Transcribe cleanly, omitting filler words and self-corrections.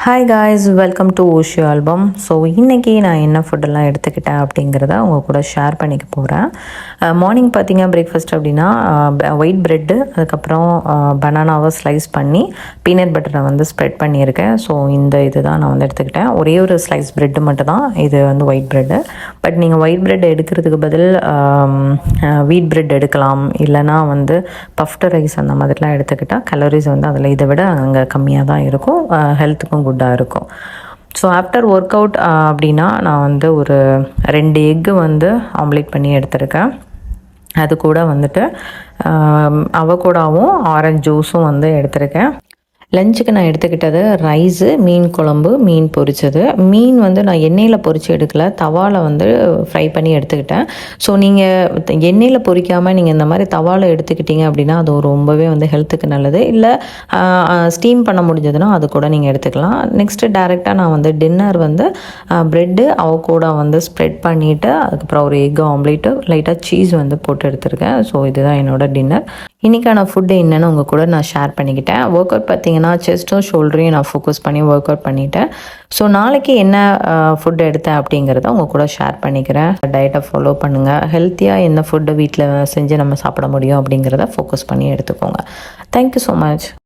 Hi guys, welcome to ஓஷியோ album. So இன்றைக்கி நான் என்ன ஃபுட்டெல்லாம் எடுத்துக்கிட்டேன் அப்படிங்கிறத உங்கள் கூட ஷேர் பண்ணிக்க போகிறேன். மார்னிங் பார்த்தீங்க பிரேக்ஃபாஸ்ட் அப்படின்னா ஒயிட் ப்ரெட்டு, அதுக்கப்புறம் பனானாவை ஸ்லைஸ் பண்ணி பீனட் பட்டரை வந்து ஸ்ப்ரெட் பண்ணியிருக்கேன். ஸோ இந்த இது தான் நான் வந்து எடுத்துக்கிட்டேன். ஒரே ஒரு ஸ்லைஸ் ப்ரெட்டு மட்டும் தான் இது வந்து ஒயிட் ப்ரெட்டு. பட் நீங்கள் ஒயிட் ப்ரெட் எடுக்கிறதுக்கு பதில் வீட் ப்ரெட் எடுக்கலாம், இல்லைனா வந்து பஃப்டு ரைஸ் அந்த மாதிரிலாம் எடுத்துக்கிட்டால் கலோரிஸ் வந்து அதில் இதை விட அங்கே கம்மியாக தான் இருக்கும், ஹெல்த்துக்கும் குட்டாக இருக்கும். ஸோ ஆஃப்டர் ஒர்க் அவுட் அப்படின்னா நான் வந்து ஒரு 2 எக்கு வந்து ஆம்லேட் பண்ணி எடுத்திருக்கேன். அது கூட வந்துட்டு அவகோடாவும் ஆரஞ்சு ஜூஸும் வந்து எடுத்திருக்கேன். லஞ்சுக்கு நான் எடுத்துக்கிட்டது ரைஸு, மீன் குழம்பு, மீன் பொரிச்சது. மீன் வந்து நான் எண்ணெயில் பொரித்து எடுக்கல, தவாவில் வந்து ஃப்ரை பண்ணி எடுத்துக்கிட்டேன். ஸோ நீங்கள் எண்ணெயில் பொரிக்காமல் நீங்கள் இந்த மாதிரி தவாவில் எடுத்துக்கிட்டீங்க அப்படின்னா அது ரொம்பவே வந்து ஹெல்த்துக்கு நல்லது. இல்லை ஸ்டீம் பண்ண முடிஞ்சதுன்னா அது கூட நீங்கள் எடுத்துக்கலாம். நெக்ஸ்ட்டு டேரெக்டாக நான் வந்து டின்னர் வந்து ப்ரெட்டு அவகோடா வந்து ஸ்ப்ரெட் பண்ணிவிட்டு அதுக்கப்புறம் ஒரு எக் ஆம்லேட்டு லைட்டாக சீஸ் வந்து போட்டு எடுத்துருக்கேன். ஸோ இதுதான் என்னோடய டின்னர். இன்றைக்கான ஃபுட்டு என்னென்னு உங்கள் கூட நான் ஷேர் பண்ணிக்கிட்டேன். ஒர்க் அவுட் பார்த்திங்கன்னா செஸ்ட்டும் ஷோல்டரையும் நான் ஃபோக்கஸ் பண்ணி ஒர்க் அவுட் பண்ணிவிட்டேன். ஸோ நாளைக்கு என்ன ஃபுட்டு எடுத்தேன் அப்படிங்கிறத உங்கள் கூட ஷேர் பண்ணிக்கிறேன். டயட்டை ஃபாலோ பண்ணுங்கள். ஹெல்த்தியாக என்ன ஃபுட்டு வீட்டில் செஞ்சு நம்ம சாப்பிட முடியும் அப்படிங்கிறத ஃபோக்கஸ் பண்ணி எடுத்துக்கோங்க. Thank you so much.